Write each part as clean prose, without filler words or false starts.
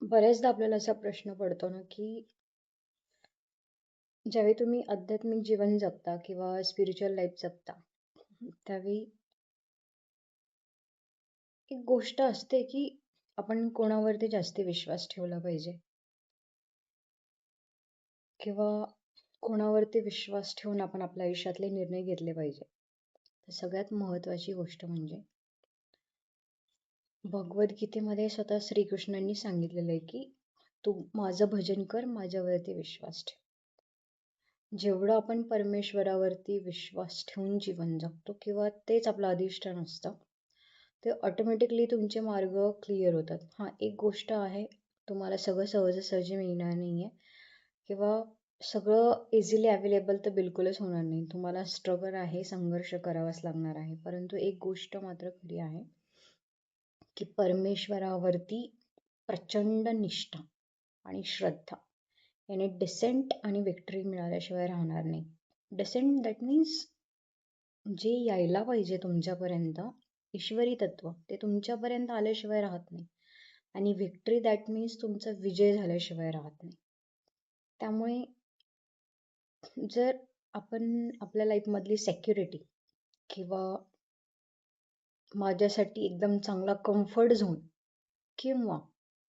बऱ्याचदा आपल्याला असा प्रश्न पडतो ना, की ज्यावेळी तुम्ही आध्यात्मिक जीवन जगता किंवा स्पिरिच्युअल लाईफ जगता, त्यावेळी एक गोष्ट असते, की आपण कोणावरती जास्ती विश्वास ठेवला पाहिजे किंवा कोणावरती विश्वास ठेवून आपण आपल्या आयुष्यातले निर्णय घेतले पाहिजे. तर सगळ्यात महत्त्वाची गोष्ट म्हणजे भगवद्गीतेमध्ये स्वतः श्रीकृष्णांनी सांगितलेलं आहे, की तू माझं भजन कर, माझ्यावरती विश्वास ठेव. जेवढं आपण परमेश्वरावरती विश्वास ठेवून जीवन जगतो किंवा तेच आपलं अधिष्ठान असतं, ते ऑटोमॅटिकली तुमचे मार्ग क्लिअर होतात. हां, एक गोष्ट आहे, तुम्हाला सगळं सहजासहजी मिळणार नाही आहे किंवा सगळं इझिली अवेलेबल तर बिलकुलच होणार नाही. तुम्हाला स्ट्रगल आहे, संघर्ष करावाच लागणार आहे. परंतु एक गोष्ट मात्र खरी आहे, की परमेश्वरावरती प्रचंड निष्ठा आणि श्रद्धा याने डिसेंट आणि विक्टरी मिळाल्याशिवाय राहणार नाही. डिसेंट दॅट मीन्स जे यायला पाहिजे तुमच्यापर्यंत, ईश्वरी तत्व ते तुमच्यापर्यंत आल्याशिवाय राहत नाही. आणि विक्टरी दॅट मीन्स तुमचा विजय झाल्याशिवाय राहत नाही. त्यामुळे जर आपण आपल्या लाईफमधली सेक्युरिटी किंवा माझ्यासाठी एकदम चांगला कम्फर्ट झोन किंवा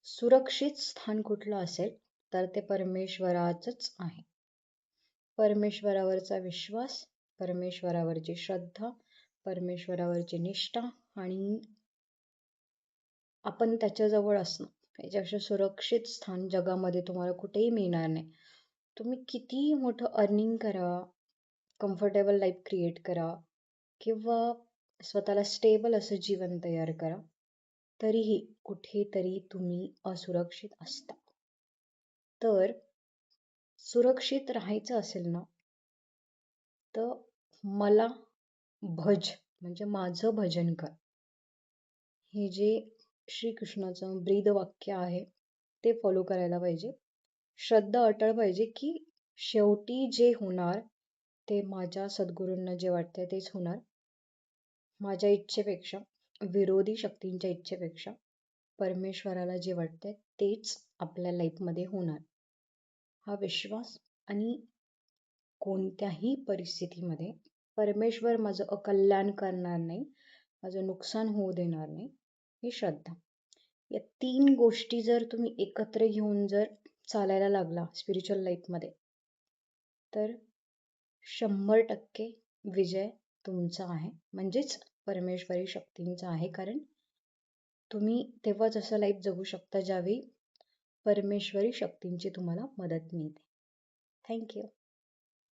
सुरक्षित स्थान कुठलं असेल तर ते परमेश्वराचंच आहे. परमेश्वरावरचा विश्वास, परमेश्वरावरची श्रद्धा, परमेश्वरावरची निष्ठा आणि आपण त्याच्याजवळ असणं, याच्यापेक्षा सुरक्षित स्थान जगामध्ये तुम्हाला कुठेही मिळणार नाही. तुम्ही कितीही मोठं अर्निंग करा, कम्फर्टेबल लाईफ क्रिएट करा किंवा स्वतःला स्टेबल असं जीवन तयार करा, तरीही कुठेतरी तुम्ही असुरक्षित असता. तर सुरक्षित राहायचं असेल ना, तर मला भज म्हणजे माझं भजन कर, हे जे श्रीकृष्णाचं ब्रीद वाक्य आहे ते फॉलो करायला पाहिजे. श्रद्धा अटळ पाहिजे, की शेवटी जे होणार ते माझ्या सद्गुरूंना जे वाटतंय तेच होणार. माझ्या इच्छेपेक्षा, विरोधी शक्तींच्या इच्छेपेक्षा परमेश्वराला जे वाटतंय तेच आपल्या लाईफमध्ये होणार. हा विश्वास आणि कोणत्याही परिस्थितीमध्ये परमेश्वर माझं अकल्याण करणार नाही, माझं नुकसान होऊ देणार नाही, ही श्रद्धा. या 3 गोष्टी जर तुम्ही एकत्र घेऊन जर चालायला लागला स्पिरिच्युअल लाईफमध्ये, तर 100% विजय तुमचा आहे, म्हणजेच परमेश्वरी शक्तींचा आहे. कारण तुम्ही तेव्हाच असं लाईफ जगू शकता ज्यावेळी परमेश्वरी शक्तींची तुम्हाला मदत मिळते. थँक्यू.